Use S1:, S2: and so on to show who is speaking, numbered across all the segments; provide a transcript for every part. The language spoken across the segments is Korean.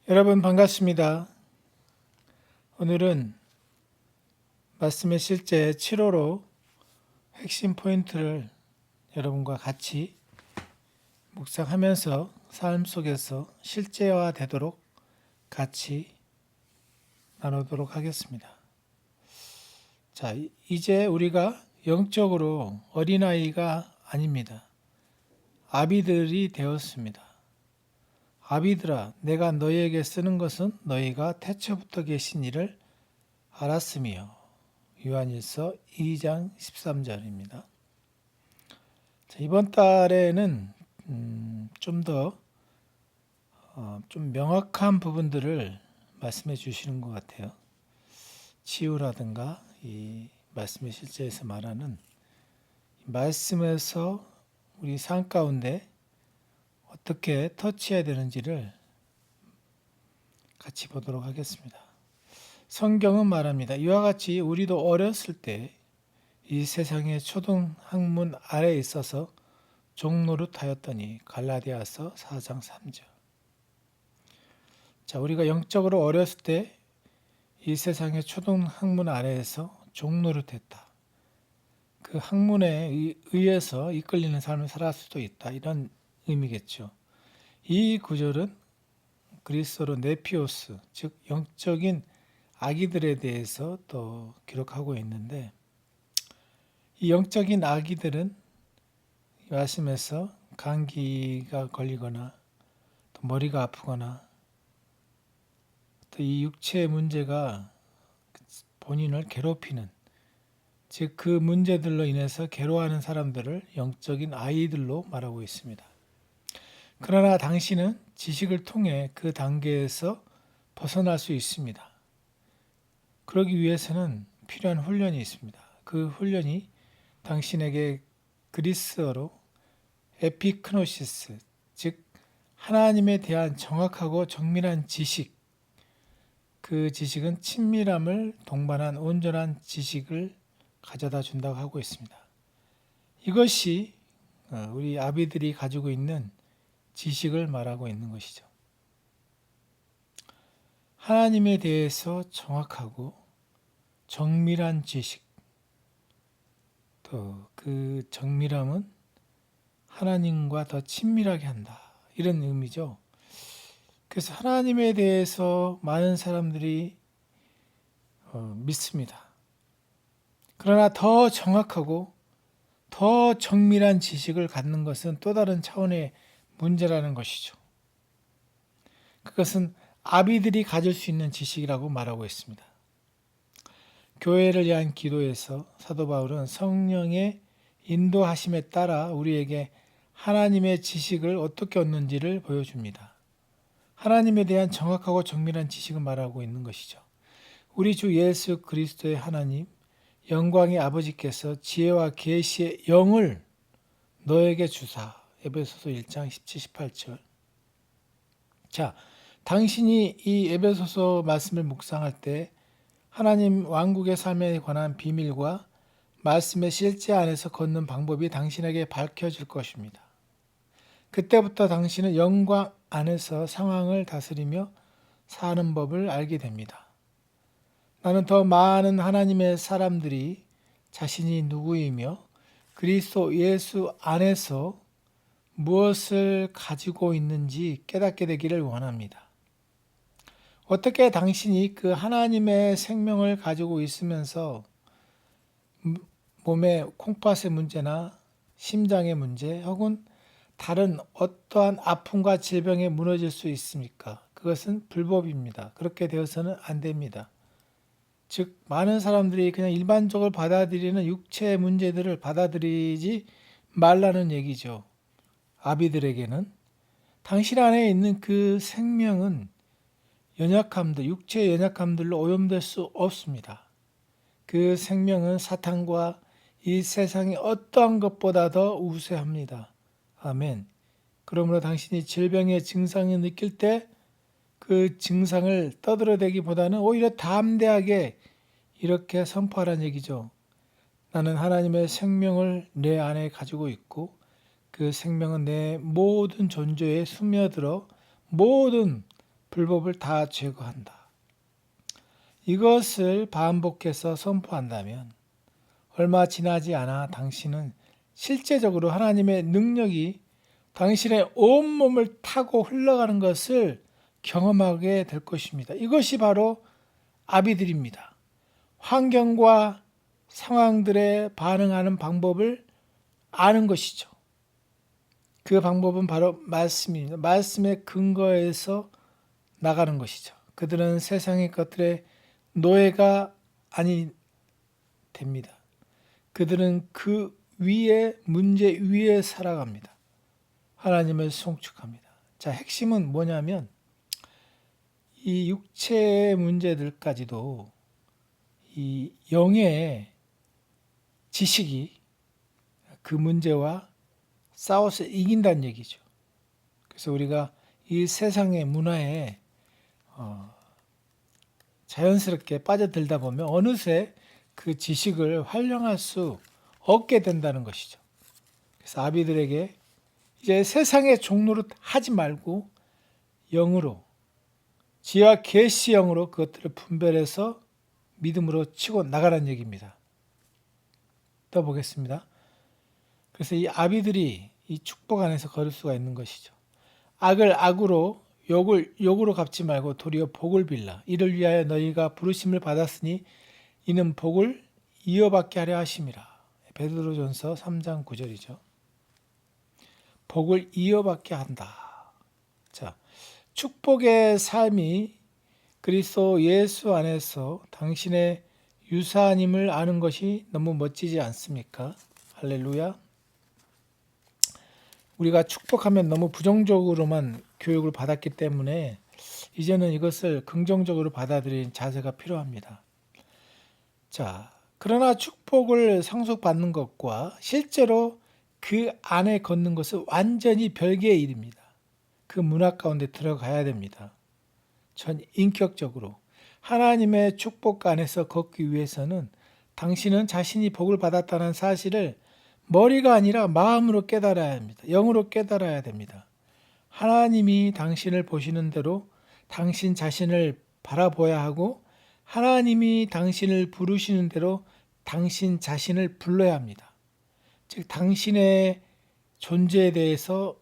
S1: 여러분 반갑습니다. 오늘은 말씀의 실제 7호로 핵심 포인트를 여러분과 같이 묵상하면서 삶 속에서 실제화되도록 같이 나누도록 하겠습니다. 자, 이제 우리가 영적으로 어린아이가 아닙니다. 아비들이 되었습니다. 아비들아, 내가 너희에게 쓰는 것은 너희가 태초부터 계신 이를 알았으며. 요한일서 2장 13절입니다. 이번 달에는 좀 더 좀 명확한 부분들을 말씀해 주시는 것 같아요. 치유라든가 이 말씀의 실제에서 말하는 말씀에서 우리 삶 가운데 어떻게 터치해야 되는지를 같이 보도록 하겠습니다. 성경은 말합니다. 이와 같이 우리도 어렸을 때 이 세상의 초등 학문 아래에 있어서 종노릇하였더니. 갈라디아서 4장 3절. 자, 우리가 영적으로 어렸을 때 이 세상의 초등 학문 아래에서 종노릇했다. 그 학문에 의해서 이끌리는 삶을 살았을 수도 있다. 이런 의미겠죠. 이 구절은 그리스어로 네피오스, 즉 영적인 아기들에 대해서 또 기록하고 있는데, 이 영적인 아기들은 말씀에서 감기가 걸리거나 또 머리가 아프거나 또 이 육체의 문제가 본인을 괴롭히는, 즉 그 문제들로 인해서 괴로워하는 사람들을 영적인 아이들로 말하고 있습니다. 그러나 당신은 지식을 통해 그 단계에서 벗어날 수 있습니다. 그러기 위해서는 필요한 훈련이 있습니다. 그 훈련이 당신에게 그리스어로 에피크노시스, 즉 하나님에 대한 정확하고 정밀한 지식, 그 지식은 친밀함을 동반한 온전한 지식을 가져다 준다고 하고 있습니다. 이것이 우리 아비들이 가지고 있는 지식을 말하고 있는 것이죠. 하나님에 대해서 정확하고 정밀한 지식, 또 그 정밀함은 하나님과 더 친밀하게 한다. 이런 의미죠. 그래서 하나님에 대해서 많은 사람들이 믿습니다. 그러나 더 정확하고 더 정밀한 지식을 갖는 것은 또 다른 차원의 문제라는 것이죠. 그것은 아비들이 가질 수 있는 지식이라고 말하고 있습니다. 교회를 위한 기도에서 사도 바울은 성령의 인도하심에 따라 우리에게 하나님의 지식을 어떻게 얻는지를 보여줍니다. 하나님에 대한 정확하고 정밀한 지식을 말하고 있는 것이죠. 우리 주 예수 그리스도의 하나님, 영광의 아버지께서 지혜와 계시의 영을 너에게 주사. 에베소서 1장 17, 18절. 자, 당신이 이 에베소서 말씀을 묵상할 때 하나님 왕국의 삶에 관한 비밀과 말씀의 실제 안에서 걷는 방법이 당신에게 밝혀질 것입니다. 그때부터 당신은 영광 안에서 상황을 다스리며 사는 법을 알게 됩니다. 나는 더 많은 하나님의 사람들이 자신이 누구이며 그리스도 예수 안에서 무엇을 가지고 있는지 깨닫게 되기를 원합니다. 어떻게 당신이 그 하나님의 생명을 가지고 있으면서 몸의 콩팥의 문제나 심장의 문제 혹은 다른 어떠한 아픔과 질병에 무너질 수 있습니까? 그것은 불법입니다. 그렇게 되어서는 안 됩니다. 즉 많은 사람들이 그냥 일반적으로 받아들이는 육체의 문제들을 받아들이지 말라는 얘기죠. 아비들에게는 당신 안에 있는 그 생명은 연약함들, 육체의 연약함들로 오염될 수 없습니다. 그 생명은 사탄과 이 세상의 어떠한 것보다 더 우세합니다. 아멘. 그러므로 당신이 질병의 증상을 느낄 때 그 증상을 떠들어대기보다는 오히려 담대하게 이렇게 선포하라는 얘기죠. 나는 하나님의 생명을 내 안에 가지고 있고 그 생명은 내 모든 존재에 스며들어 모든 불법을 다 제거한다. 이것을 반복해서 선포한다면 얼마 지나지 않아 당신은 실제적으로 하나님의 능력이 당신의 온몸을 타고 흘러가는 것을 경험하게 될 것입니다. 이것이 바로 아비들입니다. 환경과 상황들에 반응하는 방법을 아는 것이죠. 그 방법은 바로 말씀입니다. 말씀의 근거에서 나가는 것이죠. 그들은 세상의 것들의 노예가 아니 됩니다. 그들은 그 위에 문제 위에 살아갑니다. 하나님을 송축합니다. 자, 핵심은 뭐냐면 이 육체의 문제들까지도 이 영의 지식이 그 문제와 싸워서 이긴다는 얘기죠. 그래서 우리가 이 세상의 문화에 자연스럽게 빠져들다 보면 어느새 그 지식을 활용할 수 없게 된다는 것이죠. 그래서 아비들에게 이제 세상의 종로를 하지 말고 영으로, 지혜와 계시 영으로 그것들을 분별해서 믿음으로 치고 나가라는 얘기입니다. 또 보겠습니다. 그래서 이 아비들이 이 축복 안에서 걸을 수가 있는 것이죠. 악을 악으로, 욕을 욕으로 갚지 말고 도리어 복을 빌라. 이를 위하여 너희가 부르심을 받았으니 이는 복을 이어받게 하려 하심이라. 베드로전서 3장 9절이죠. 복을 이어받게 한다. 자, 축복의 삶이 그리스도 예수 안에서 당신의 유사님을 아는 것이 너무 멋지지 않습니까? 할렐루야. 우리가 축복하면 너무 부정적으로만 교육을 받았기 때문에 이제는 이것을 긍정적으로 받아들이는 자세가 필요합니다. 자, 그러나 축복을 상속받는 것과 실제로 그 안에 걷는 것은 완전히 별개의 일입니다. 그 문화 가운데 들어가야 됩니다. 전 인격적으로 하나님의 축복 안에서 걷기 위해서는 당신은 자신이 복을 받았다는 사실을 머리가 아니라 마음으로 깨달아야 합니다. 영으로 깨달아야 됩니다. 하나님이 당신을 보시는 대로 당신 자신을 바라보아야 하고 하나님이 당신을 부르시는 대로 당신 자신을 불러야 합니다. 즉 당신의 존재에 대해서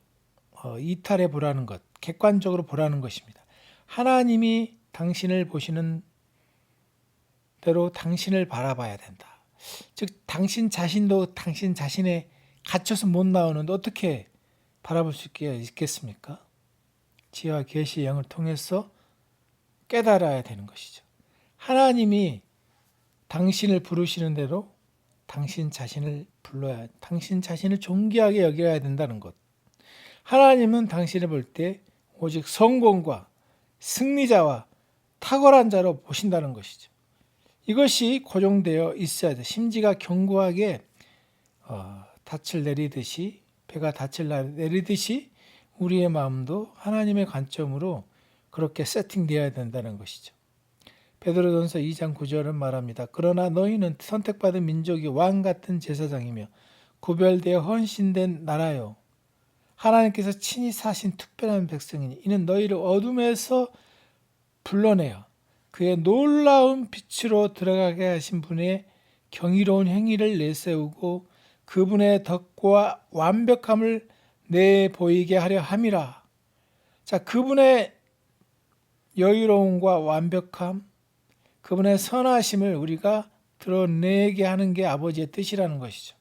S1: 이탈해 보라는 것, 객관적으로 보라는 것입니다. 하나님이 당신을 보시는 대로 당신을 바라봐야 된다. 즉 당신 자신도 당신 자신에 갇혀서 못 나오는데 어떻게 바라볼 수 있겠습니까? 지혜와 계시의 영을 통해서 깨달아야 되는 것이죠. 하나님이 당신을 부르시는 대로 당신 자신을 불러야, 당신 자신을 존귀하게 여겨야 된다는 것. 하나님은 당신을 볼 때 오직 성공과 승리자와 탁월한 자로 보신다는 것이죠. 이것이 고정되어 있어야 돼. 심지가 견고하게 닻을 내리듯이, 배가 닻을 내리듯이 우리의 마음도 하나님의 관점으로 그렇게 세팅되어야 된다는 것이죠. 베드로전서 2장 9절은 말합니다. 그러나 너희는 선택받은 민족이 왕 같은 제사장이며 구별되어 헌신된 나라요. 하나님께서 친히 사신 특별한 백성이니 이는 너희를 어둠에서 불러내어 그의 놀라운 빛으로 들어가게 하신 분의 경이로운 행위를 내세우고 그분의 덕과 완벽함을 내보이게 하려 함이라. 자, 그분의 여유로움과 완벽함, 그분의 선하심을 우리가 드러내게 하는 게 아버지의 뜻이라는 것이죠.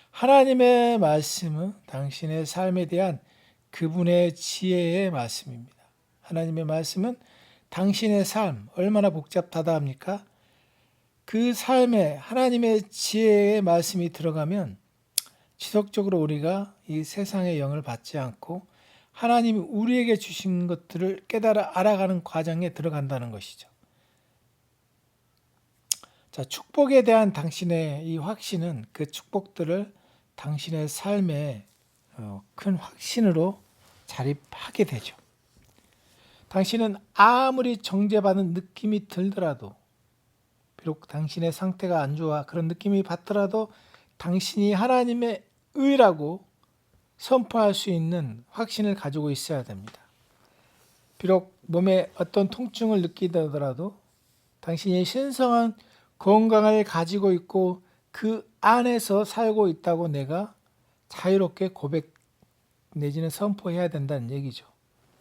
S1: 하나님의 말씀은 당신의 삶에 대한 그분의 지혜의 말씀입니다. 하나님의 말씀은 당신의 삶 얼마나 복잡하다 합니까? 그 삶에 하나님의 지혜의 말씀이 들어가면 지속적으로 우리가 이 세상의 영을 받지 않고 하나님이 우리에게 주신 것들을 깨달아 알아가는 과정에 들어간다는 것이죠. 자, 축복에 대한 당신의 이 확신은 그 축복들을 당신의 삶에 큰 확신으로 자립하게 되죠. 당신은 아무리 정죄받은 느낌이 들더라도, 비록 당신의 상태가 안 좋아 그런 느낌이 받더라도 당신이 하나님의 의라고 선포할 수 있는 확신을 가지고 있어야 됩니다. 비록 몸에 어떤 통증을 느끼더라도 당신이 신성한 건강을 가지고 있고 그 안에서 살고 있다고 내가 자유롭게 고백 내지는 선포해야 된다는 얘기죠.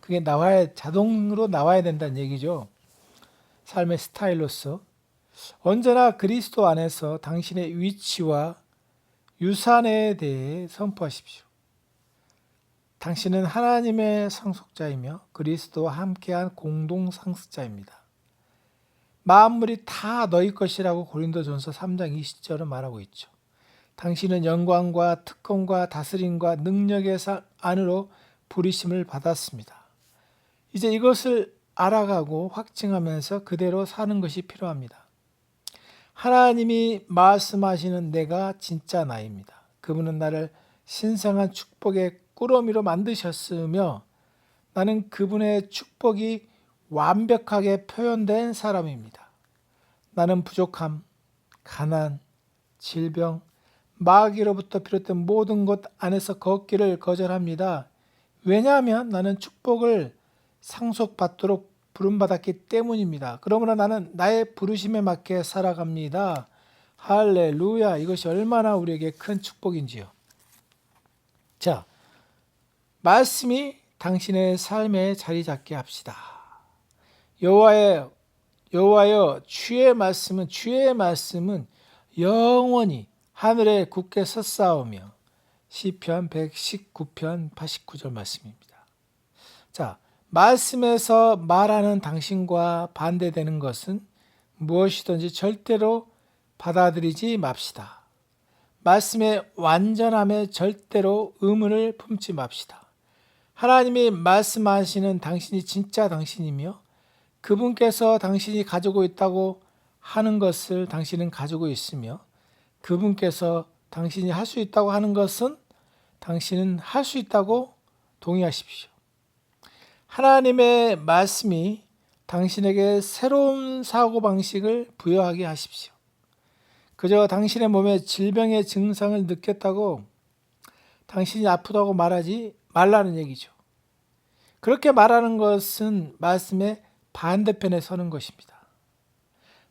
S1: 그게 자동으로 나와야 된다는 얘기죠. 삶의 스타일로서 언제나 그리스도 안에서 당신의 위치와 유산에 대해 선포하십시오. 당신은 하나님의 상속자이며 그리스도와 함께한 공동 상속자입니다. 만물이 다 너희 것이라고 고린도전서 3장 20절은 말하고 있죠. 당신은 영광과 특권과 다스림과 능력의 안으로 부르심을 받았습니다. 이제 이것을 알아가고 확증하면서 그대로 사는 것이 필요합니다. 하나님이 말씀하시는 내가 진짜 나입니다. 그분은 나를 신성한 축복의 꾸러미로 만드셨으며 나는 그분의 축복이 완벽하게 표현된 사람입니다. 나는 부족함, 가난, 질병, 마귀로부터 비롯된 모든 것 안에서 걷기를 거절합니다. 왜냐하면 나는 축복을 상속받도록 부름받았기 때문입니다. 그러므로 나는 나의 부르심에 맞게 살아갑니다. 할렐루야. 이것이 얼마나 우리에게 큰 축복인지요. 자, 말씀이 당신의 삶에 자리 잡게 합시다. 여호와여 주의 말씀은 영원히 하늘에 굳게 섰사오며 시편 119편 89절 말씀입니다. 자, 말씀에서 말하는 당신과 반대되는 것은 무엇이든지 절대로 받아들이지 맙시다. 말씀의 완전함에 절대로 의문을 품지 맙시다. 하나님이 말씀하시는 당신이 진짜 당신이며 그분께서 당신이 가지고 있다고 하는 것을 당신은 가지고 있으며 그분께서 당신이 할 수 있다고 하는 것은 당신은 할 수 있다고 동의하십시오. 하나님의 말씀이 당신에게 새로운 사고방식을 부여하게 하십시오. 그저 당신의 몸에 질병의 증상을 느꼈다고 당신이 아프다고 말하지 말라는 얘기죠. 그렇게 말하는 것은 말씀의 반대편에 서는 것입니다.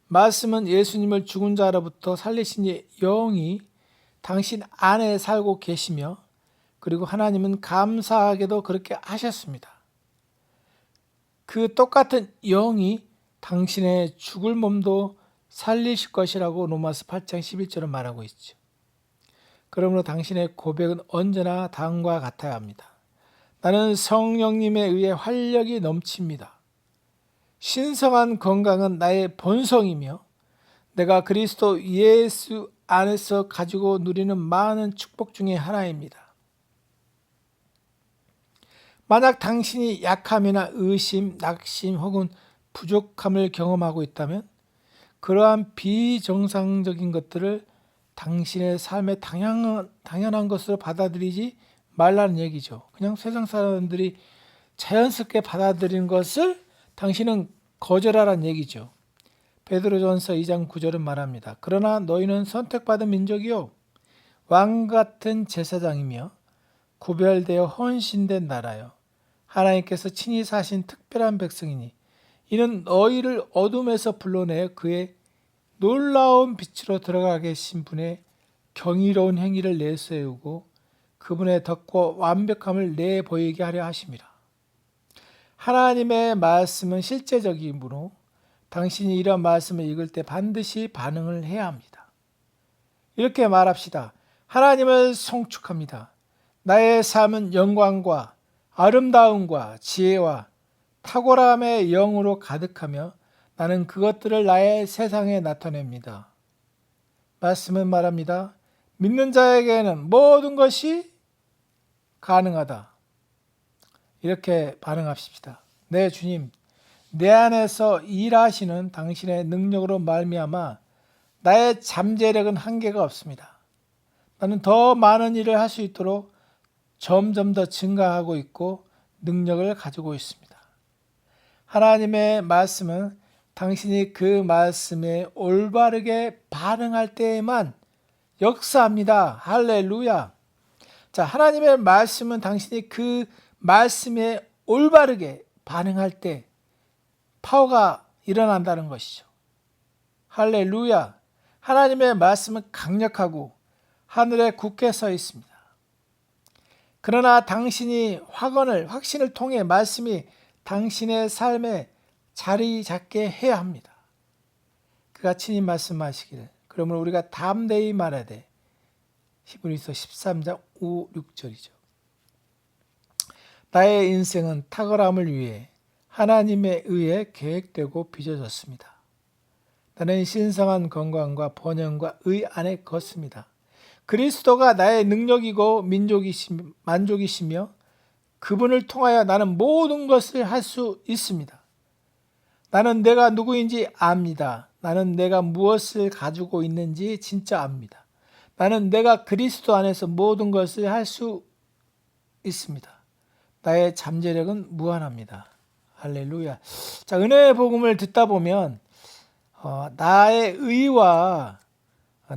S1: 말씀은 예수님을 죽은 자로부터 살리신 영이 당신 안에 살고 계시며 그리고 하나님은 감사하게도 그렇게 하셨습니다. 그 똑같은 영이 당신의 죽을 몸도 살리실 것이라고 로마서 8장 11절은 말하고 있죠. 그러므로 당신의 고백은 언제나 다음과 같아야 합니다. 나는 성령님에 의해 활력이 넘칩니다. 신성한 건강은 나의 본성이며 내가 그리스도 예수 안에서 가지고 누리는 많은 축복 중에 하나입니다. 만약 당신이 약함이나 의심, 낙심 혹은 부족함을 경험하고 있다면 그러한 비정상적인 것들을 당신의 삶의 당연한 것으로 받아들이지 말라는 얘기죠. 그냥 세상 사람들이 자연스럽게 받아들이는 것을 당신은 거절하라는 얘기죠. 베드로전서 2장 9절은 말합니다. 그러나 너희는 선택받은 민족이요 왕같은 제사장이며 구별되어 헌신된 나라요 하나님께서 친히 사신 특별한 백성이니 이는 너희를 어둠에서 불러내 그의 놀라운 빛으로 들어가게 하신 분의 경이로운 행위를 내세우고 그분의 덕과 완벽함을 내보이게 하려 하심이라. 하나님의 말씀은 실제적이므로 당신이 이런 말씀을 읽을 때 반드시 반응을 해야 합니다. 이렇게 말합시다. 하나님을 송축합니다. 나의 삶은 영광과 아름다움과 지혜와 탁월함의 영으로 가득하며 나는 그것들을 나의 세상에 나타냅니다. 말씀은 말합니다. 믿는 자에게는 모든 것이 가능하다. 이렇게 반응합시다. 네, 주님, 내 안에서 일하시는 당신의 능력으로 말미암아 나의 잠재력은 한계가 없습니다. 나는 더 많은 일을 할 수 있도록 점점 더 증가하고 있고 능력을 가지고 있습니다. 하나님의 말씀은 당신이 그 말씀에 올바르게 반응할 때에만 역사합니다. 할렐루야. 자, 하나님의 말씀은 당신이 그 말씀에 올바르게 반응할 때 파워가 일어난다는 것이죠. 할렐루야. 하나님의 말씀은 강력하고 하늘에 굳게 서 있습니다. 그러나 당신이 확신을 통해 말씀이 당신의 삶에 자리 잡게 해야 합니다. 그가 친히 말씀하시기를 그러면 우리가 담대히 말하되 히브리서 13장 5, 6절이죠. 나의 인생은 탁월함을 위해 하나님에 의해 계획되고 빚어졌습니다. 나는 신성한 건강과 번영과 의 안에 걷습니다. 그리스도가 나의 능력이고 만족이시며 그분을 통하여 나는 모든 것을 할 수 있습니다. 나는 내가 누구인지 압니다. 나는 내가 무엇을 가지고 있는지 진짜 압니다. 나는 내가 그리스도 안에서 모든 것을 할 수 있습니다. 나의 잠재력은 무한합니다. 할렐루야. 자, 은혜의 복음을 듣다 보면 나의 의와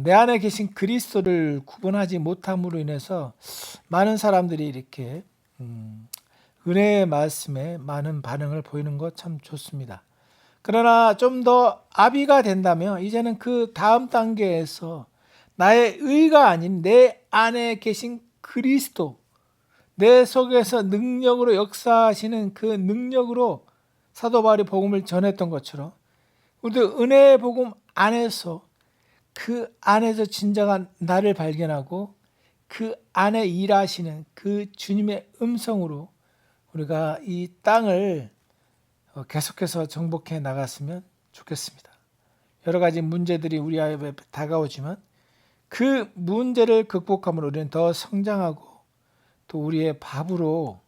S1: 내 안에 계신 그리스도를 구분하지 못함으로 인해서 많은 사람들이 이렇게 은혜의 말씀에 많은 반응을 보이는 것 참 좋습니다. 그러나 좀 더 아비가 된다면 이제는 그 다음 단계에서 나의 의가 아닌 내 안에 계신 그리스도, 내 속에서 능력으로 역사하시는 그 능력으로 사도 바울이 복음을 전했던 것처럼 우리도 은혜의 복음 안에서 그 안에서 진정한 나를 발견하고 그 안에 일하시는 그 주님의 음성으로 우리가 이 땅을 계속해서 정복해 나갔으면 좋겠습니다. 여러 가지 문제들이 우리 앞에 다가오지만 그 문제를 극복함으로 우리는 더 성장하고 또 우리의 밥으로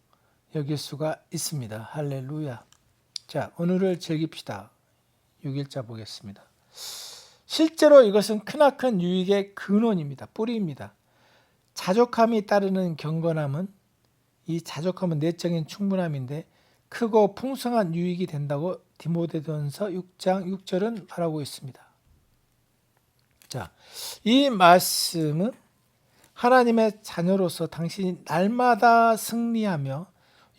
S1: 여길 수가 있습니다. 할렐루야. 자, 오늘을 즐깁시다. 6일자 보겠습니다. 실제로 이것은 크나큰 유익의 근원입니다. 뿌리입니다. 자족함이 따르는 경건함은 이 자족함은 내적인 충분함인데 크고 풍성한 유익이 된다고 디모데전서 6장 6절은 말하고 있습니다. 자, 이 말씀은 하나님의 자녀로서 당신이 날마다 승리하며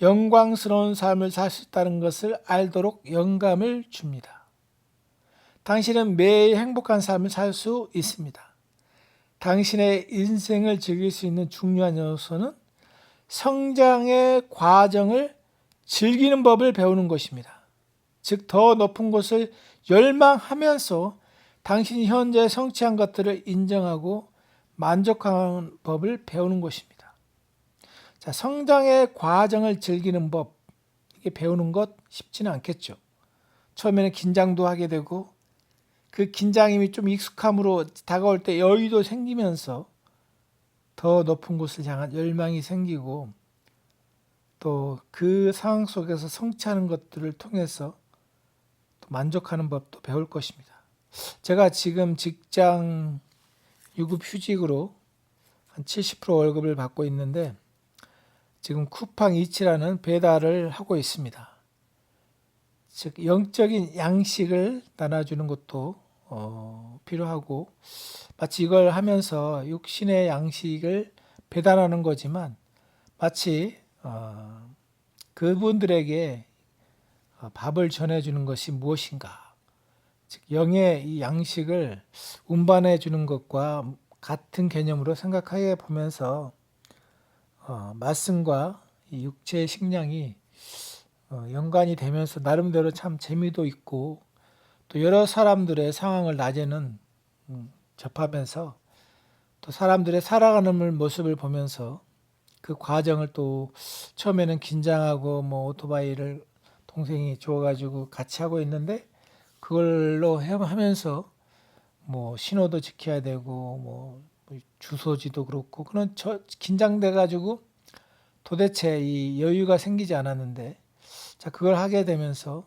S1: 영광스러운 삶을 살 수 있다는 것을 알도록 영감을 줍니다. 당신은 매일 행복한 삶을 살 수 있습니다. 당신의 인생을 즐길 수 있는 중요한 요소는 성장의 과정을 즐기는 법을 배우는 것입니다. 즉, 더 높은 곳을 열망하면서 당신이 현재 성취한 것들을 인정하고 만족하는 법을 배우는 것입니다. 자, 성장의 과정을 즐기는 법, 이게 배우는 것 쉽지는 않겠죠. 처음에는 긴장도 하게 되고 그 긴장임이 좀 익숙함으로 다가올 때 여유도 생기면서 더 높은 곳을 향한 열망이 생기고 또 그 상황 속에서 성취하는 것들을 통해서 또 만족하는 법도 배울 것입니다. 제가 지금 직장 유급 휴직으로 한 70% 월급을 받고 있는데 지금 쿠팡이츠라는 배달을 하고 있습니다. 즉 영적인 양식을 나눠주는 것도 필요하고 마치 이걸 하면서 육신의 양식을 배달하는 거지만 마치 그분들에게 밥을 전해주는 것이 무엇인가, 즉 영의 이 양식을 운반해 주는 것과 같은 개념으로 생각해 보면서 말씀과 이 육체의 식량이 연관이 되면서 나름대로 참 재미도 있고 또 여러 사람들의 상황을 낮에는 접하면서 또 사람들의 살아가는 모습을 보면서 그 과정을 또 처음에는 긴장하고 오토바이를 동생이 줘가지고 같이 하고 있는데 그걸로 하면서 신호도 지켜야 되고 주소지도 그렇고 그런 긴장돼가지고 도대체 이 여유가 생기지 않았는데 자 그걸 하게 되면서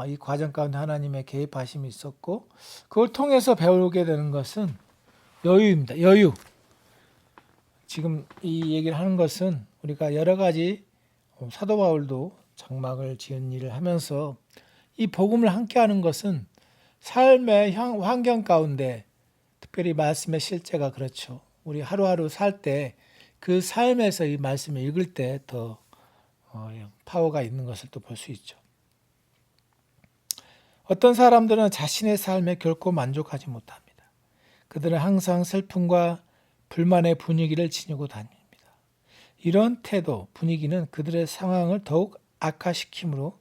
S1: 이 과정 가운데 하나님의 개입하심이 있었고 그걸 통해서 배우게 되는 것은 여유입니다. 여유. 지금 이 얘기를 하는 것은 우리가 여러 가지 사도 바울도 장막을 지은 일을 하면서 이 복음을 함께 하는 것은 삶의 환경 가운데 특별히 말씀의 실제가 그렇죠. 우리 하루하루 살 때 그 삶에서 이 말씀을 읽을 때 더 파워가 있는 것을 또 볼 수 있죠. 어떤 사람들은 자신의 삶에 결코 만족하지 못합니다. 그들은 항상 슬픔과 불만의 분위기를 지니고 다닙니다. 이런 태도, 분위기는 그들의 상황을 더욱 악화시키므로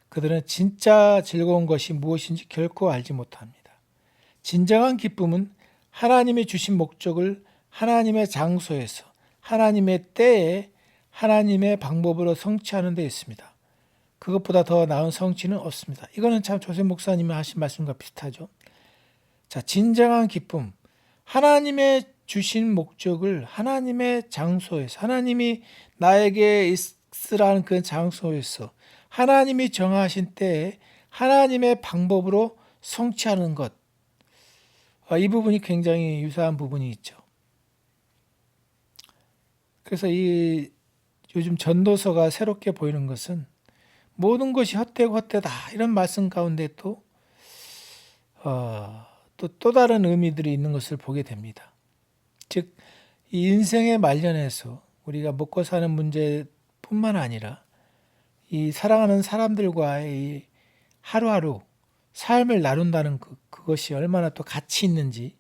S1: 그들은 진짜 즐거운 것이 무엇인지 결코 알지 못합니다. 진정한 기쁨은 하나님이 주신 목적을 하나님의 장소에서, 하나님의 때에, 하나님의 방법으로 성취하는 데 있습니다. 그것보다 더 나은 성취는 없습니다. 이거는 참 조셉 목사님이 하신 말씀과 비슷하죠. 자, 진정한 기쁨. 하나님의 주신 목적을 하나님의 장소에서, 하나님이 나에게 있으라는 그 장소에서, 하나님이 정하신 때에 하나님의 방법으로 성취하는 것. 이 부분이 굉장히 유사한 부분이 있죠. 그래서 이 요즘 전도서가 새롭게 보이는 것은 모든 것이 헛되고 헛되다 이런 말씀 가운데 또 다른 의미들이 있는 것을 보게 됩니다. 즉, 이 인생의 말년에서 우리가 먹고 사는 문제뿐만 아니라 이 사랑하는 사람들과의 이 하루하루 삶을 나눈다는 그것이 얼마나 또 가치 있는지,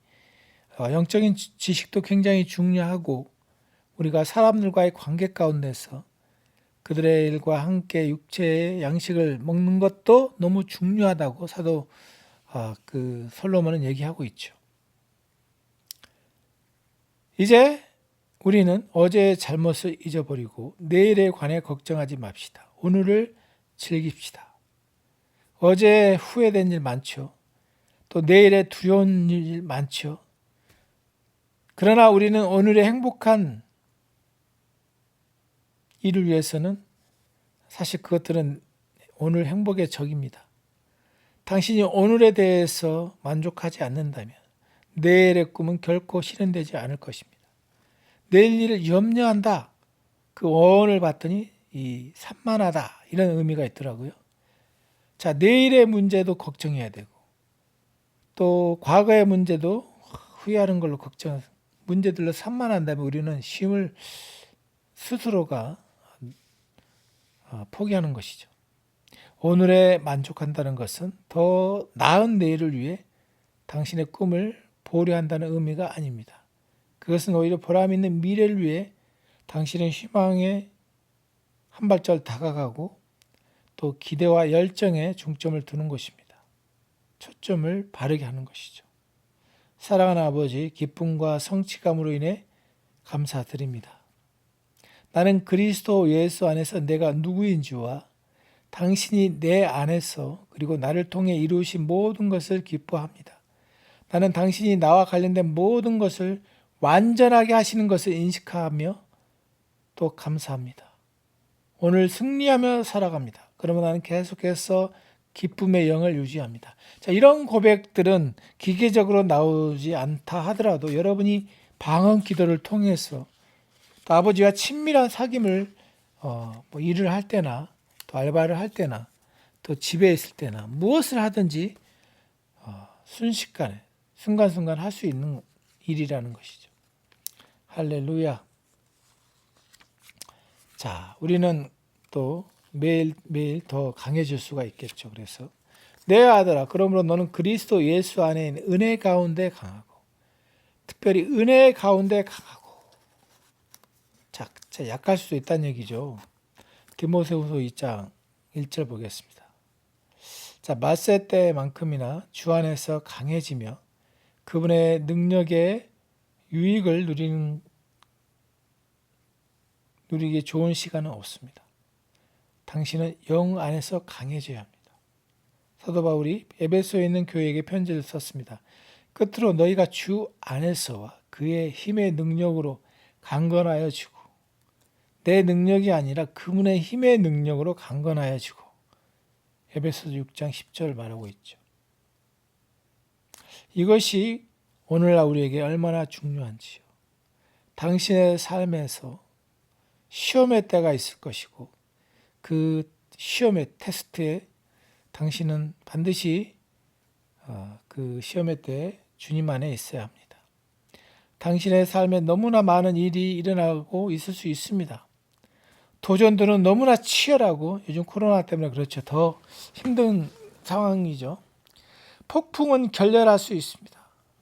S1: 영적인 지식도 굉장히 중요하고, 우리가 사람들과의 관계 가운데서 그들의 일과 함께 육체의 양식을 먹는 것도 너무 중요하다고 사도 솔로몬은 얘기하고 있죠. 이제 우리는 어제의 잘못을 잊어버리고 내일에 관해 걱정하지 맙시다. 오늘을 즐깁시다. 어제 후회된 일 많죠. 또 내일에 두려운 일 많죠. 그러나 우리는 오늘의 행복한 일을 위해서는 사실 그것들은 오늘 행복의 적입니다. 당신이 오늘에 대해서 만족하지 않는다면 내일의 꿈은 결코 실현되지 않을 것입니다. 내일 일을 염려한다. 그 어원을 봤더니 이 산만하다 이런 의미가 있더라고요. 자, 내일의 문제도 걱정해야 되고 또 과거의 문제도 후회하는 걸로 문제들로 산만한다면 우리는 쉼을 스스로가 포기하는 것이죠. 오늘에 만족한다는 것은 더 나은 내일을 위해 당신의 꿈을 보류한다는 의미가 아닙니다. 그것은 오히려 보람 있는 미래를 위해 당신의 희망에 한 발짝 다가가고 또 기대와 열정에 중점을 두는 것입니다. 초점을 바르게 하는 것이죠. 사랑하는 아버지, 기쁨과 성취감으로 인해 감사드립니다. 나는 그리스도 예수 안에서 내가 누구인지와 당신이 내 안에서 그리고 나를 통해 이루신 모든 것을 기뻐합니다. 나는 당신이 나와 관련된 모든 것을 완전하게 하시는 것을 인식하며 또 감사합니다. 오늘 승리하며 살아갑니다. 그러면 나는 계속해서 기쁨의 영을 유지합니다. 자, 이런 고백들은 기계적으로 나오지 않다 하더라도 여러분이 방언 기도를 통해서 또 아버지와 친밀한 사귐을 일을 할 때나 또 알바를 할 때나 또 집에 있을 때나 무엇을 하든지 순식간에 순간순간 할 수 있는 일이라는 것이죠. 할렐루야. 자, 우리는 또 매일매일 더 강해질 수가 있겠죠. 그래서 내 아들아, 그러므로 너는 그리스도 예수 안에 있는 은혜 가운데 강하고 특별히 은혜 가운데 강하고 자, 약할 수도 있다는 얘기죠. 디모데후서 2장 1절 보겠습니다. 자, 말세 때만큼이나 주 안에서 강해지며 그분의 능력의 유익을 누리기 좋은 시간은 없습니다. 당신은 영 안에서 강해져야 합니다. 사도 바울이 에베소에 있는 교회에게 편지를 썼습니다. 끝으로 너희가 주 안에서와 그의 힘의 능력으로 강건하여 지고 내 능력이 아니라 그분의 힘의 능력으로 강건하여 지고 에베소서 6장 10절 말하고 있죠. 이것이 오늘날 우리에게 얼마나 중요한지요. 당신의 삶에서 시험의 때가 있을 것이고 그 시험의 테스트에 당신은 반드시 그 시험의 때에 주님 안에 있어야 합니다. 당신의 삶에 너무나 많은 일이 일어나고 있을 수 있습니다. 도전들은 너무나 치열하고 요즘 코로나 때문에 그렇죠. 더 힘든 상황이죠. 폭풍은 결렬할 수 있습니다.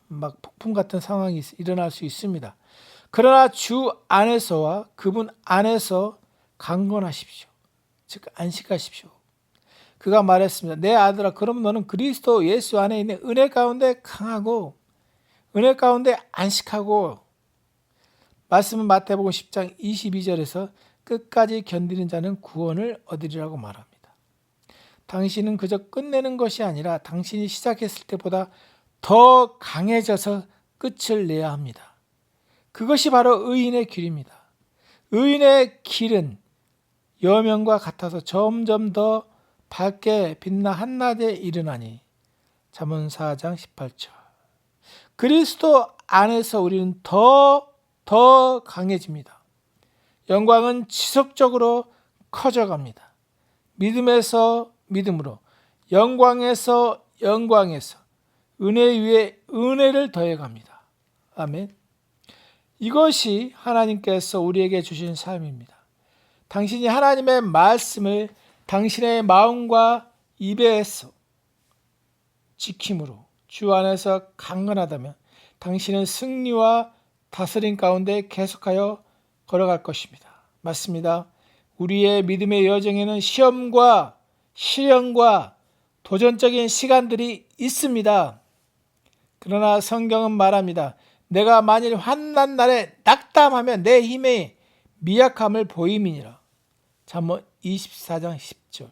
S1: 막 폭풍 같은 상황이 일어날 수 있습니다. 그러나 주 안에서와 그분 안에서 강건하십시오. 즉 안식하십시오. 그가 말했습니다. 내 아들아, 그럼 너는 그리스도 예수 안에 있는 은혜 가운데 강하고 은혜 가운데 안식하고, 말씀은 마태복음 10장 22절에서 끝까지 견디는 자는 구원을 얻으리라고 말합니다. 당신은 그저 끝내는 것이 아니라 당신이 시작했을 때보다 더 강해져서 끝을 내야 합니다. 그것이 바로 의인의 길입니다. 의인의 길은 여명과 같아서 점점 더 밝게 빛나 한낮에 이르나니. 잠언 4장 18절. 그리스도 안에서 우리는 더 강해집니다. 영광은 지속적으로 커져갑니다. 믿음에서 믿음으로, 영광에서 영광에서 은혜 위에 은혜를 더해갑니다. 아멘. 이것이 하나님께서 우리에게 주신 삶입니다. 당신이 하나님의 말씀을 당신의 마음과 입에서 지킴으로 주 안에서 강건하다면 당신은 승리와 다스림 가운데 계속하여 걸어갈 것입니다. 맞습니다. 우리의 믿음의 여정에는 시험과 시련과 도전적인 시간들이 있습니다. 그러나 성경은 말합니다. 내가 만일 환난 날에 낙담하면 내 힘의 미약함을 보임이니라. 잠언 24장 10절.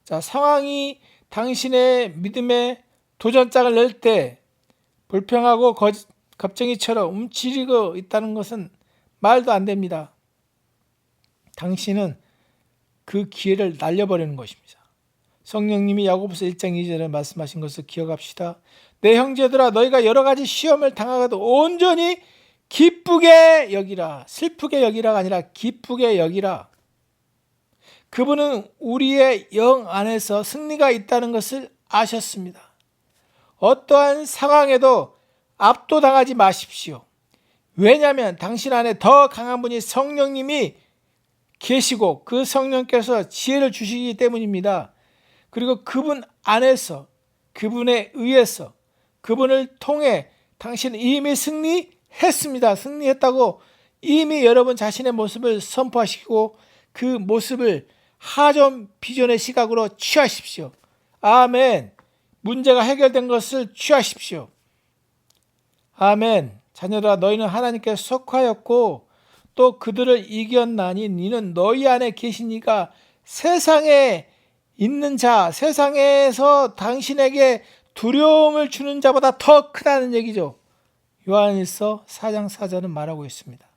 S1: 자, 상황이 당신의 믿음의 도전장을 낼 때 불평하고 겁쟁이처럼 움츠리고 있다는 것은 말도 안 됩니다. 당신은 그 기회를 날려버리는 것입니다. 성령님이 야고보서 1장 2절에 말씀하신 것을 기억합시다. 내 형제들아, 너희가 여러 가지 시험을 당하고도 온전히 기쁘게 여기라. 슬프게 여기라가 아니라 기쁘게 여기라. 그분은 우리의 영 안에서 승리가 있다는 것을 아셨습니다. 어떠한 상황에도 압도당하지 마십시오. 왜냐하면 당신 안에 더 강한 분이 성령님이 계시고 그 성령께서 지혜를 주시기 때문입니다. 그리고 그분 안에서, 그분에 의해서, 그분을 통해 당신은 이미 승리했습니다. 승리했다고 이미 여러분 자신의 모습을 선포하시고 그 모습을 하전 비전의 시각으로 취하십시오. 아멘. 문제가 해결된 것을 취하십시오. 아멘. 자녀들아, 너희는 하나님께 속하였고 또 그들을 이겼나니 니는 너희 안에 계신 이가 세상에 있는 자, 세상에서 당신에게 두려움을 주는 자보다 더 크다는 얘기죠. 요한일서 4장 4절은 말하고 있습니다.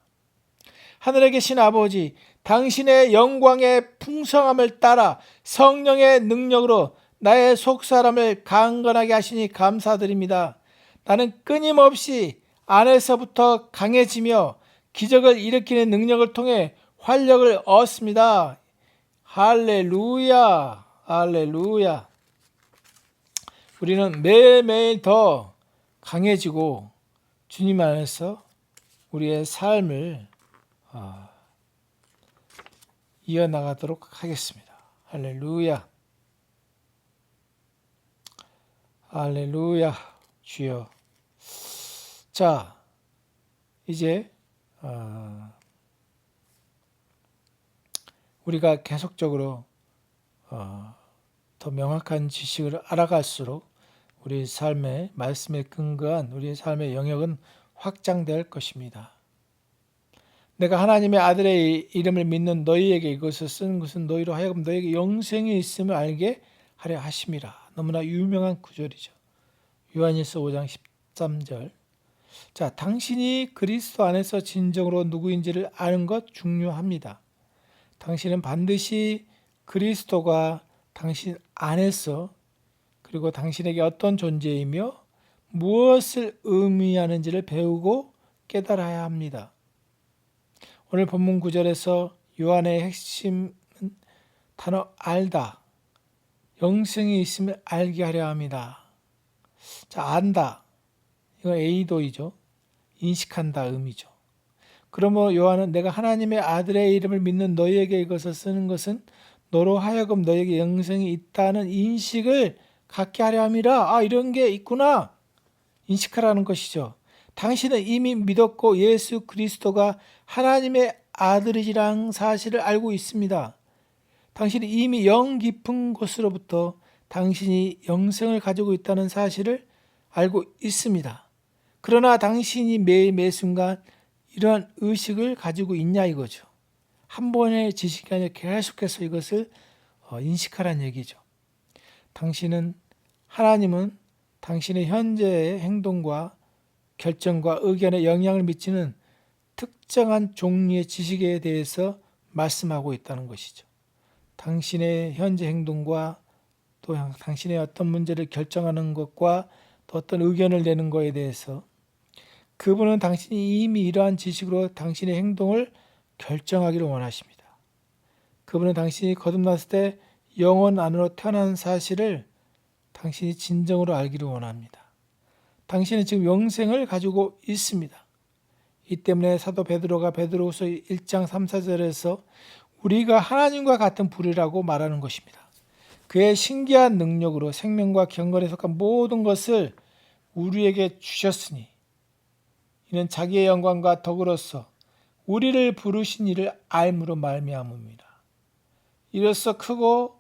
S1: 하늘에 계신 아버지, 당신의 영광의 풍성함을 따라 성령의 능력으로 나의 속사람을 강건하게 하시니 감사드립니다. 나는 끊임없이 안에서부터 강해지며 기적을 일으키는 능력을 통해 활력을 얻습니다. 할렐루야, 할렐루야. 우리는 매일매일 더 강해지고 주님 안에서 우리의 삶을 이어나가도록 하겠습니다. 할렐루야, 할렐루야. 주여. 자, 이제 우리가 계속적으로 더 명확한 지식을 알아갈수록 우리 삶의 말씀에 근거한 우리의 삶의 영역은 확장될 것입니다. 내가 하나님의 아들의 이름을 믿는 너희에게 이것을 쓴 것은 너희로 하여금 너희에게 영생이 있음을 알게 하려 하심이라. 너무나 유명한 구절이죠. 요한일서 5장 13절. 자, 당신이 그리스도 안에서 진정으로 누구인지를 아는 것 중요합니다. 당신은 반드시 그리스도가 당신 안에서, 그리고 당신에게 어떤 존재이며 무엇을 의미하는지를 배우고 깨달아야 합니다. 오늘 본문 9절에서 요한의 핵심은 단어 알다, 영생이 있음을 알게 하려 합니다. 자, 안다, 이거 에이도이죠. 인식한다 의미죠. 그러므로 요한은 내가 하나님의 아들의 이름을 믿는 너희에게 이것을 쓰는 것은 너로 하여금 너희에게 영생이 있다는 인식을 갖게 하려 함이라. 이런 게 있구나. 인식하라는 것이죠. 당신은 이미 믿었고 예수 그리스도가 하나님의 아들이라는 사실을 알고 있습니다. 당신이 이미 영 깊은 곳으로부터 당신이 영생을 가지고 있다는 사실을 알고 있습니다. 그러나 당신이 매 순간 이러한 의식을 가지고 있냐 이거죠. 한 번의 지식이 아니라 계속해서 이것을 인식하라는 얘기죠. 하나님은 당신의 현재의 행동과 결정과 의견에 영향을 미치는 특정한 종류의 지식에 대해서 말씀하고 있다는 것이죠. 당신의 현재 행동과 또 당신의 어떤 문제를 결정하는 것과 또 어떤 의견을 내는 것에 대해서 그분은 당신이 이미 이러한 지식으로 당신의 행동을 결정하기를 원하십니다. 그분은 당신이 거듭났을 때 영혼 안으로 태어난 사실을 당신이 진정으로 알기를 원합니다. 당신은 지금 영생을 가지고 있습니다. 이 때문에 사도 베드로가 베드로후서 1장 3, 4절에서 우리가 하나님과 같은 불이라고 말하는 것입니다. 그의 신기한 능력으로 생명과 경건에 속한 모든 것을 우리에게 주셨으니 이는 자기의 영광과 덕으로서 우리를 부르신 이를 알므로 말미암음이라. 이로써 크고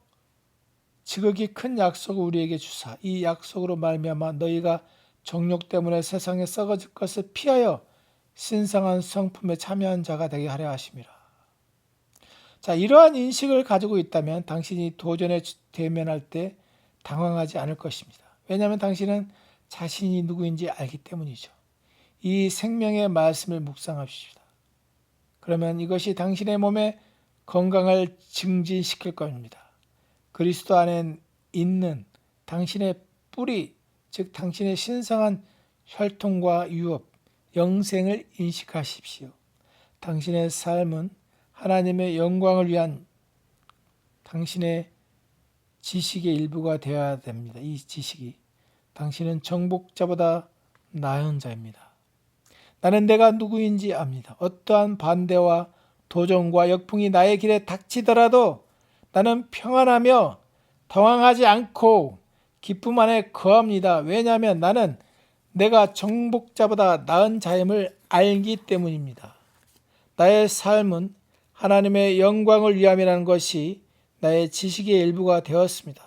S1: 지극히 큰 약속을 우리에게 주사 이 약속으로 말미암아 너희가 정욕 때문에 세상에 썩어질 것을 피하여 신성한 성품에 참여한 자가 되게 하려 하심이라. 자, 이러한 인식을 가지고 있다면 당신이 도전에 대면할 때 당황하지 않을 것입니다. 왜냐하면 당신은 자신이 누구인지 알기 때문이죠. 이 생명의 말씀을 묵상합시다. 그러면 이것이 당신의 몸에 건강을 증진시킬 겁니다. 그리스도 안에 있는 당신의 뿌리, 즉 당신의 신성한 혈통과 유업, 영생을 인식하십시오. 당신의 삶은 하나님의 영광을 위한 당신의 지식의 일부가 되어야 됩니다. 이 지식이. 당신은 정복자보다 나은 자입니다. 나는 내가 누구인지 압니다. 어떠한 반대와 도전과 역풍이 나의 길에 닥치더라도 나는 평안하며 당황하지 않고 기쁨 안에 거합니다. 왜냐하면 나는 내가 정복자보다 나은 자임을 알기 때문입니다. 나의 삶은 하나님의 영광을 위함이라는 것이 나의 지식의 일부가 되었습니다.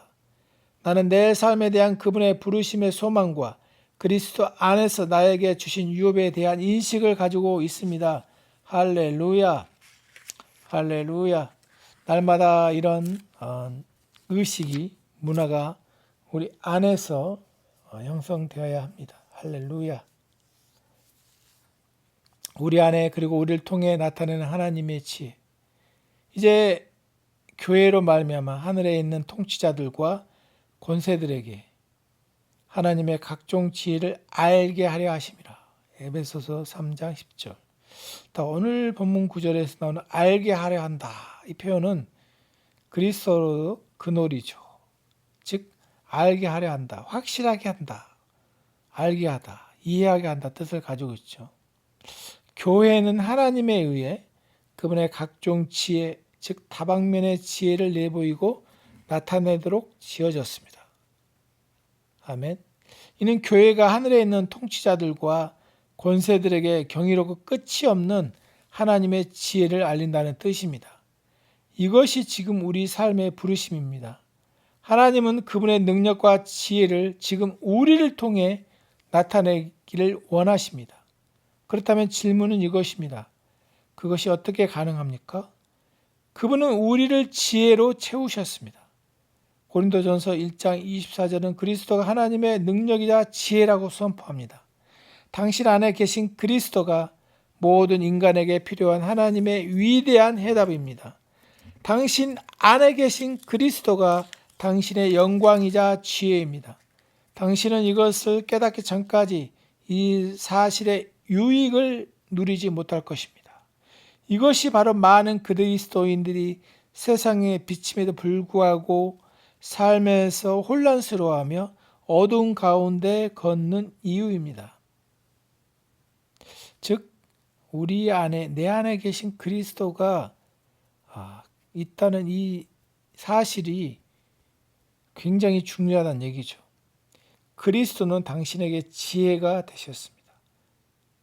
S1: 나는 내 삶에 대한 그분의 부르심의 소망과 그리스도 안에서 나에게 주신 유업에 대한 인식을 가지고 있습니다. 할렐루야, 할렐루야. 날마다 이런 의식이, 문화가 우리 안에서 형성되어야 합니다. 할렐루야. 우리 안에 그리고 우리를 통해 나타내는 하나님의 지혜. 이제 교회로 말미암아 하늘에 있는 통치자들과 권세들에게 하나님의 각종 지혜를 알게 하려 하심이라. 에베소서 3장 10절. 오늘 본문 9절에서 나오는 알게 하려 한다. 이 표현은 그리스도로 근원이죠. 즉 알게 하려 한다. 확실하게 한다. 알게 하다. 이해하게 한다 뜻을 가지고 있죠. 교회는 하나님에 의해 그분의 각종 지혜, 즉 다방면의 지혜를 내보이고 나타내도록 지어졌습니다. 아멘. 이는 교회가 하늘에 있는 통치자들과 권세들에게 경이롭고 끝이 없는 하나님의 지혜를 알린다는 뜻입니다. 이것이 지금 우리 삶의 부르심입니다. 하나님은 그분의 능력과 지혜를 지금 우리를 통해 나타내기를 원하십니다. 그렇다면 질문은 이것입니다. 그것이 어떻게 가능합니까? 그분은 우리를 지혜로 채우셨습니다. 고린도전서 1장 24절은 그리스도가 하나님의 능력이자 지혜라고 선포합니다. 당신 안에 계신 그리스도가 모든 인간에게 필요한 하나님의 위대한 해답입니다. 당신 안에 계신 그리스도가 당신의 영광이자 지혜입니다. 당신은 이것을 깨닫기 전까지 이 사실의 유익을 누리지 못할 것입니다. 이것이 바로 많은 그리스도인들이 세상의 비침에도 불구하고 삶에서 혼란스러워하며 어두운 가운데 걷는 이유입니다. 즉 우리 안에 내 안에 계신 그리스도가 있다는 이 사실이 굉장히 중요하다는 얘기죠. 그리스도는 당신에게 지혜가 되셨습니다.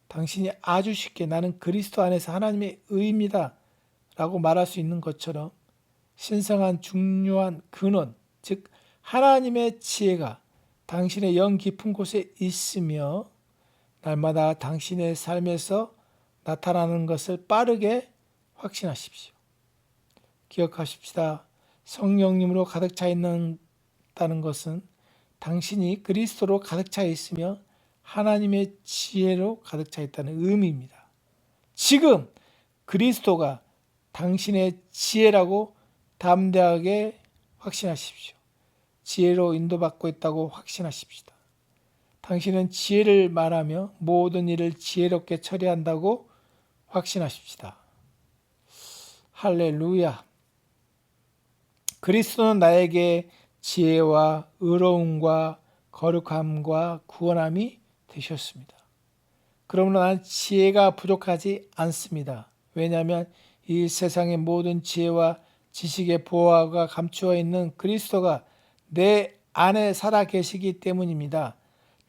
S1: 당신이 아주 쉽게 나는 그리스도 안에서 하나님의 의입니다 라고 말할 수 있는 것처럼 신성한 중요한 근원, 즉 하나님의 지혜가 당신의 영 깊은 곳에 있으며 날마다 당신의 삶에서 나타나는 것을 빠르게 확신하십시오. 기억하십시다. 성령님으로 가득 차 있다는 것은 당신이 그리스도로 가득 차 있으며 하나님의 지혜로 가득 차 있다는 의미입니다. 지금 그리스도가 당신의 지혜라고 담대하게 확신하십시오. 지혜로 인도받고 있다고 확신하십시다. 당신은 지혜를 말하며 모든 일을 지혜롭게 처리한다고 확신하십시다. 할렐루야. 그리스도는 나에게 지혜와 의로움과 거룩함과 구원함이 되셨습니다. 그러므로 나는 지혜가 부족하지 않습니다. 왜냐하면 이 세상의 모든 지혜와 지식의 보화가 감추어 있는 그리스도가 내 안에 살아 계시기 때문입니다.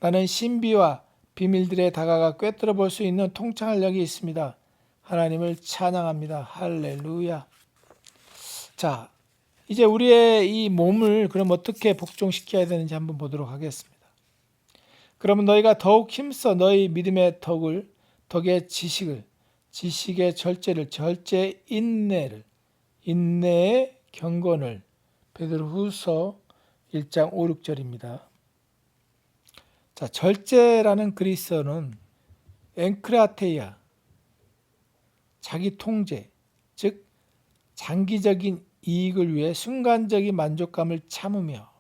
S1: 나는 신비와 비밀들에 다가가 꿰뚫어 볼 수 있는 통찰력이 있습니다. 하나님을 찬양합니다. 할렐루야. 자, 이제 우리의 이 몸을 그럼 어떻게 복종시켜야 되는지 한번 보도록 하겠습니다. 그러면 너희가 더욱 힘써 너희 믿음의 덕의 지식을, 지식의 절제를, 절제의 인내를, 인내의 경건을, 베드로후서 1장 5, 6절입니다. 자, 절제라는 그리스어는 엔크라테이아, 자기 통제, 즉 장기적인 이익을 위해 순간적인 만족감을 참으며,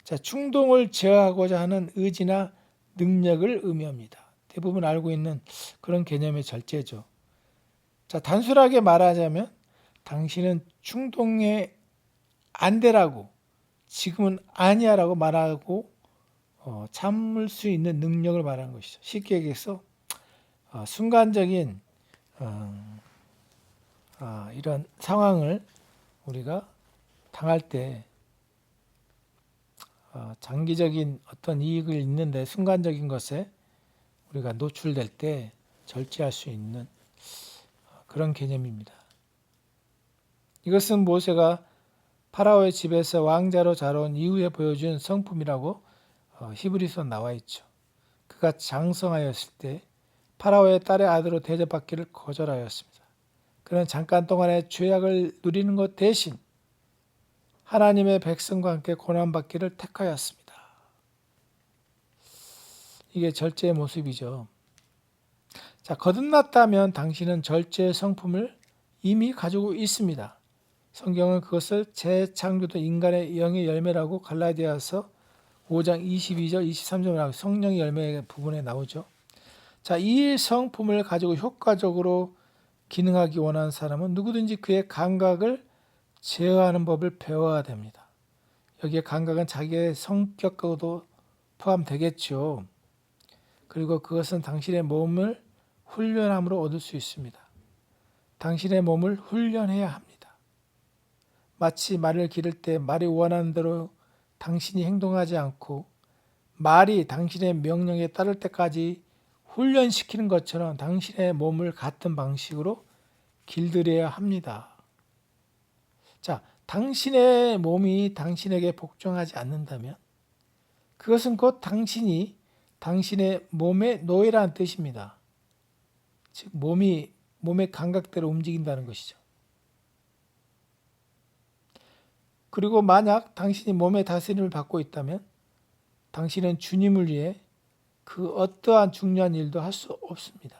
S1: 자, 충동을 제어하고자 하는 의지나 능력을 의미합니다. 대부분 알고 있는 그런 개념의 절제죠. 자, 단순하게 말하자면 당신은 충동에 안 되라고, 지금은 아니야라고 말하고 참을 수 있는 능력을 말하는 것이죠. 쉽게 얘기해서 순간적인 이런 상황을 우리가 당할 때 장기적인 어떤 이익을 있는데 순간적인 것에 우리가 노출될 때 절제할 수 있는 그런 개념입니다. 이것은 모세가 파라오의 집에서 왕자로 자라온 이후에 보여준 성품이라고 히브리서 나와 있죠. 그가 장성하였을 때 파라오의 딸의 아들로 대접받기를 거절하였습니다. 그는 잠깐 동안의 죄악을 누리는 것 대신 하나님의 백성과 함께 고난받기를 택하였습니다. 이게 절제의 모습이죠. 자, 거듭났다면 당신은 절제의 성품을 이미 가지고 있습니다. 성경은 그것을 재창조된 인간의 영의 열매라고 갈라디아서 5장 22절 23절이라고 성령의 열매 부분에 나오죠. 자, 이 성품을 가지고 효과적으로 기능하기 원하는 사람은 누구든지 그의 감각을 제어하는 법을 배워야 됩니다. 여기에 감각은 자기의 성격과도 포함되겠죠. 그리고 그것은 당신의 몸을 훈련함으로 얻을 수 있습니다. 당신의 몸을 훈련해야 합니다. 마치 말을 기를 때 말이 원하는 대로 당신이 행동하지 않고 말이 당신의 명령에 따를 때까지 훈련시키는 것처럼 당신의 몸을 같은 방식으로 길들여야 합니다. 자, 당신의 몸이 당신에게 복종하지 않는다면 그것은 곧 당신이 당신의 몸의 노예라는 뜻입니다. 즉 몸의 감각대로 움직인다는 것이죠. 그리고 만약 당신이 몸의 다스림을 받고 있다면 당신은 주님을 위해 그 어떠한 중요한 일도 할 수 없습니다.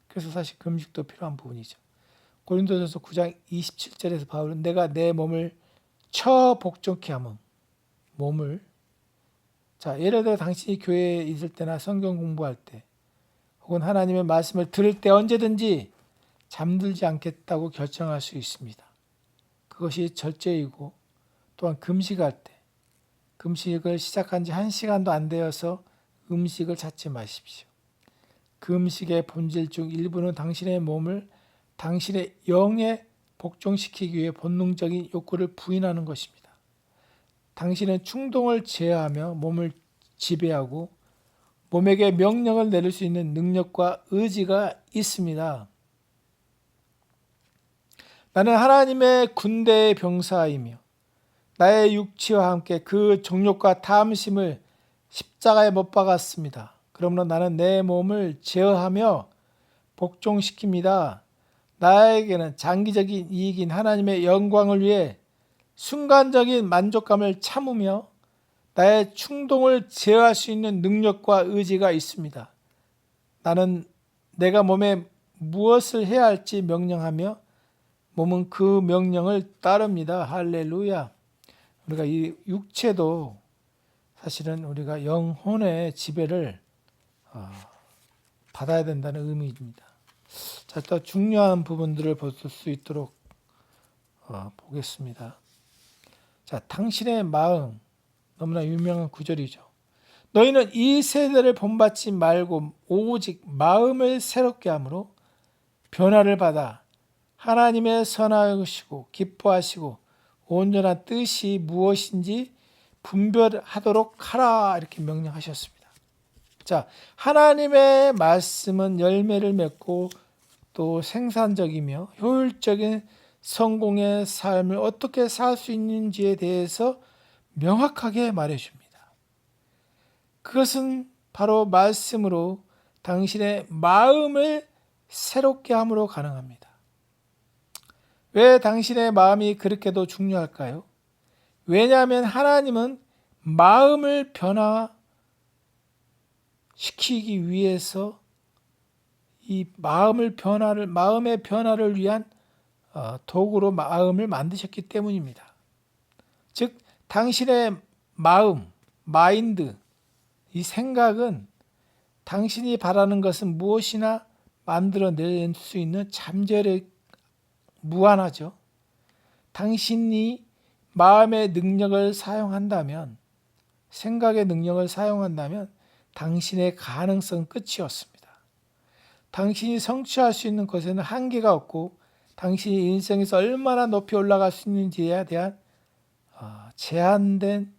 S1: 그래서 사실 금식도 필요한 부분이죠. 고린도전서 9장 27절에서 바울은 내가 내 몸을 복종케 함은 몸을, 자, 예를 들어 당신이 교회에 있을 때나 성경 공부할 때 혹은 하나님의 말씀을 들을 때 언제든지 잠들지 않겠다고 결정할 수 있습니다. 그것이 절제이고 또한 금식할 때 금식을 시작한 지 1시간도 안 되어서 음식을 찾지 마십시오. 그 음식의 본질 중 일부는 당신의 몸을 당신의 영에 복종시키기 위해 본능적인 욕구를 부인하는 것입니다. 당신은 충동을 제어하며 몸을 지배하고 몸에게 명령을 내릴 수 있는 능력과 의지가 있습니다. 나는 하나님의 군대의 병사이며 나의 육체와 함께 그 정욕과 탐심을 십자가에 못 박았습니다. 그러므로 나는 내 몸을 제어하며 복종시킵니다. 나에게는 장기적인 이익인 하나님의 영광을 위해 순간적인 만족감을 참으며 나의 충동을 제어할 수 있는 능력과 의지가 있습니다. 나는 내가 몸에 무엇을 해야 할지 명령하며 몸은 그 명령을 따릅니다. 할렐루야. 우리가 이 육체도 사실은 우리가 영혼의 지배를 받아야 된다는 의미입니다. 자, 또 중요한 부분들을 볼 수 있도록 보겠습니다. 자, 당신의 마음, 너무나 유명한 구절이죠. 너희는 이 세대를 본받지 말고 오직 마음을 새롭게 함으로 변화를 받아 하나님의 선하시고 기뻐하시고 온전한 뜻이 무엇인지 분별하도록 하라, 이렇게 명령하셨습니다. 자, 하나님의 말씀은 열매를 맺고 또 생산적이며 효율적인 성공의 삶을 어떻게 살 수 있는지에 대해서 명확하게 말해줍니다. 그것은 바로 말씀으로 당신의 마음을 새롭게 함으로 가능합니다. 왜 당신의 마음이 그렇게도 중요할까요? 왜냐하면 하나님은 마음을 변화시키기 위해서 이 마음의 변화를 위한 도구로 마음을 만드셨기 때문입니다. 즉 당신의 마음, 마인드, 이 생각은 당신이 바라는 것은 무엇이나 만들어낼 수 있는 잠재력이 무한하죠. 당신이 마음의 능력을 사용한다면, 생각의 능력을 사용한다면 당신의 가능성 끝이 없습니다. 당신이 성취할 수 있는 것에는 한계가 없고 당신이 인생에서 얼마나 높이 올라갈 수 있는지에 대한 제한된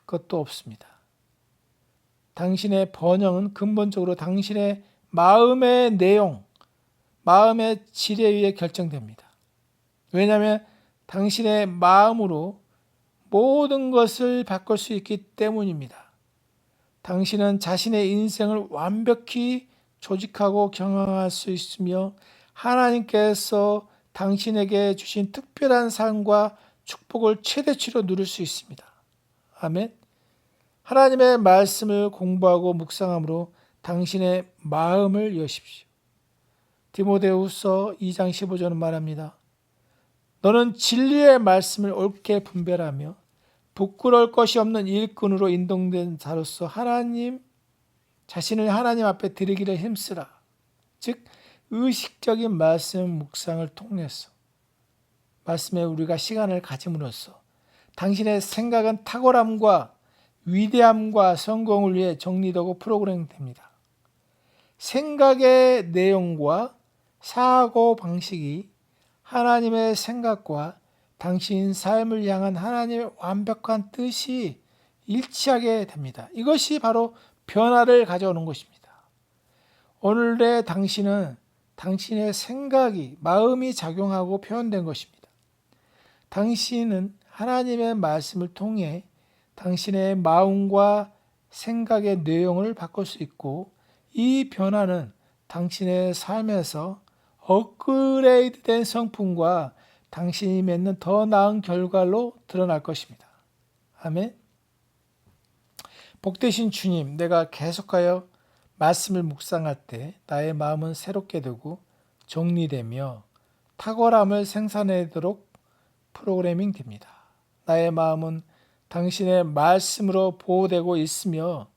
S1: 것도 없습니다. 당신의 번영은 근본적으로 당신의 마음의 내용, 마음의 질에 의해 결정됩니다. 왜냐하면 당신의 마음으로 모든 것을 바꿀 수 있기 때문입니다. 당신은 자신의 인생을 완벽히 조직하고 경영할 수 있으며 하나님께서 당신에게 주신 특별한 삶과 축복을 최대치로 누릴 수 있습니다. 아멘. 하나님의 말씀을 공부하고 묵상함으로 당신의 마음을 여십시오. 디모데후서 2장 15절은 말합니다. 너는 진리의 말씀을 옳게 분별하며 부끄러울 것이 없는 일꾼으로 인도된 자로서 자신을 하나님 앞에 드리기를 힘쓰라. 즉 의식적인 말씀 묵상을 통해서 말씀에 우리가 시간을 가짐으로써 당신의 생각은 탁월함과 위대함과 성공을 위해 정리되고 프로그램됩니다. 생각의 내용과 사고 방식이 하나님의 생각과 당신 삶을 향한 하나님의 완벽한 뜻이 일치하게 됩니다. 이것이 바로 변화를 가져오는 것입니다. 오늘의 당신은 당신의 생각이, 마음이 작용하고 표현된 것입니다. 당신은 하나님의 말씀을 통해 당신의 마음과 생각의 내용을 바꿀 수 있고 이 변화는 당신의 삶에서 업그레이드된 성품과 당신이 맺는 더 나은 결과로 드러날 것입니다. 아멘. 복되신 주님, 내가 계속하여 말씀을 묵상할 때 나의 마음은 새롭게 되고 정리되며 탁월함을 생산하도록 프로그래밍 됩니다. 나의 마음은 당신의 말씀으로 보호되고 있으며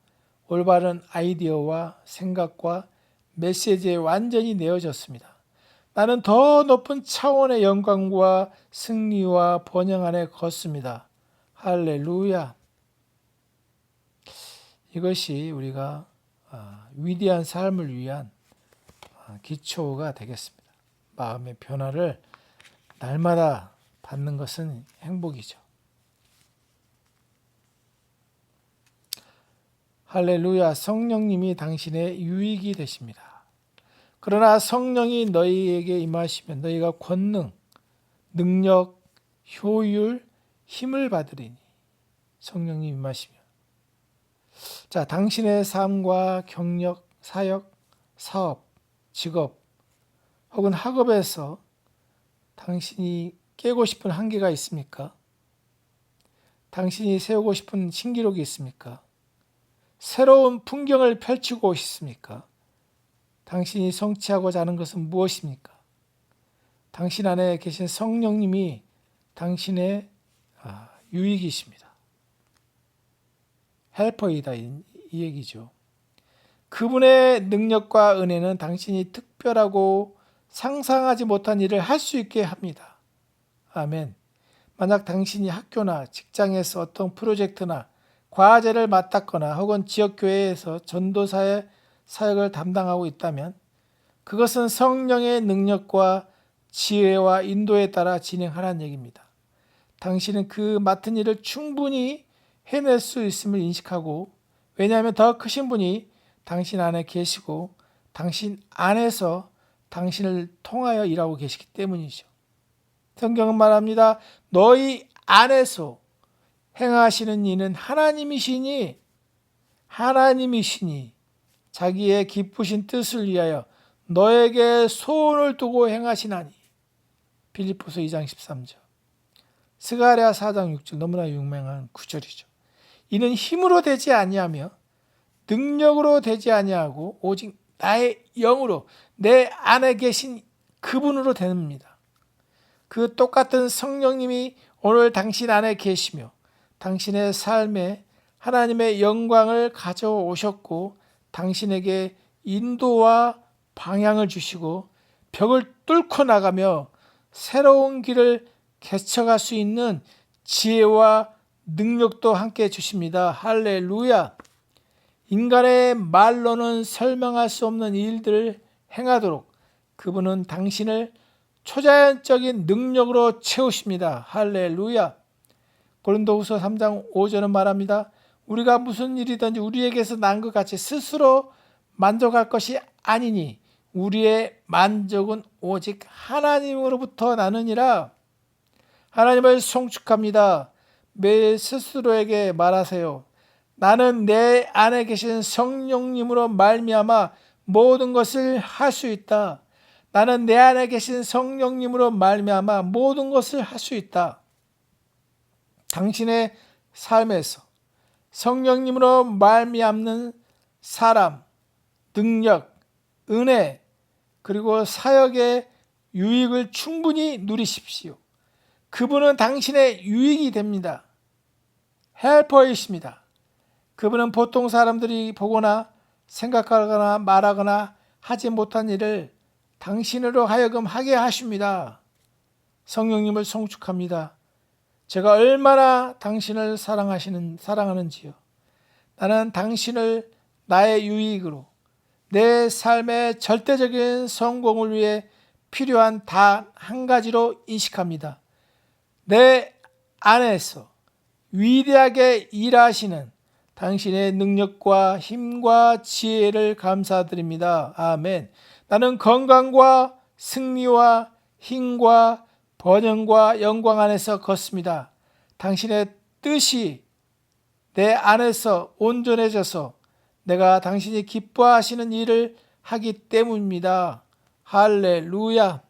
S1: 올바른 아이디어와 생각과 메시지에 완전히 내어졌습니다. 나는 더 높은 차원의 영광과 승리와 번영 안에 걷습니다. 할렐루야. 이것이 우리가 위대한 삶을 위한 기초가 되겠습니다. 마음의 변화를 날마다 받는 것은 행복이죠. 할렐루야. 성령님이 당신의 유익이 되십니다. 그러나 성령이 너희에게 임하시면 너희가 권능, 능력, 효율, 힘을 받으리니. 성령님 임하시면. 자, 당신의 삶과 경력, 사역, 사업, 직업 혹은 학업에서 당신이 깨고 싶은 한계가 있습니까? 당신이 세우고 싶은 신기록이 있습니까? 새로운 풍경을 펼치고 싶습니까? 당신이 성취하고자 하는 것은 무엇입니까? 당신 안에 계신 성령님이 당신의 유익이십니다. 헬퍼이다 이 얘기죠. 그분의 능력과 은혜는 당신이 특별하고 상상하지 못한 일을 할 수 있게 합니다. 아멘. 만약 당신이 학교나 직장에서 어떤 프로젝트나 과제를 맡았거나 혹은 지역교회에서 전도사의 사역을 담당하고 있다면 그것은 성령의 능력과 지혜와 인도에 따라 진행하라는 얘기입니다. 당신은 그 맡은 일을 충분히 해낼 수 있음을 인식하고, 왜냐하면 더 크신 분이 당신 안에 계시고 당신 안에서 당신을 통하여 일하고 계시기 때문이죠. 성경은 말합니다. 너희 안에서 행하시는 이는 하나님이시니 자기의 기쁘신 뜻을 위하여 너에게 소원을 두고 행하시나니. 빌립보서 2장 13절. 스가랴 4장 6절 너무나 유명한 구절이죠. 이는 힘으로 되지 아니하며 능력으로 되지 아니하고 오직 나의 영으로 내 안에 계신 그분으로 됩니다. 그 똑같은 성령님이 오늘 당신 안에 계시며 당신의 삶에 하나님의 영광을 가져오셨고 당신에게 인도와 방향을 주시고 벽을 뚫고 나가며 새로운 길을 개척할 수 있는 지혜와 능력도 함께 주십니다. 할렐루야. 인간의 말로는 설명할 수 없는 일들을 행하도록 그분은 당신을 초자연적인 능력으로 채우십니다. 할렐루야. 고린도후서 3장 5절은 말합니다. 우리가 무슨 일이든지 우리에게서 난 것 같이 스스로 만족할 것이 아니니 우리의 만족은 오직 하나님으로부터 나느니라. 하나님을 송축합니다. 매일 스스로에게 말하세요. 나는 내 안에 계신 성령님으로 말미암아 모든 것을 할 수 있다. 나는 내 안에 계신 성령님으로 말미암아 모든 것을 할 수 있다. 당신의 삶에서 성령님으로 말미암는 사람, 능력, 은혜, 그리고 사역의 유익을 충분히 누리십시오. 그분은 당신의 유익이 됩니다. 헬퍼이십니다. 그분은 보통 사람들이 보거나 생각하거나 말하거나 하지 못한 일을 당신으로 하여금 하게 하십니다. 성령님을 송축합니다. 제가 얼마나 당신을 사랑하는지요. 나는 당신을 나의 유익으로 내 삶의 절대적인 성공을 위해 필요한 단 한 가지로 인식합니다. 내 안에서 위대하게 일하시는 당신의 능력과 힘과 지혜를 감사드립니다. 아멘. 나는 건강과 승리와 힘과 번영과 영광 안에서 걷습니다. 당신의 뜻이 내 안에서 온전해져서 내가 당신이 기뻐하시는 일을 하기 때문입니다. 할렐루야.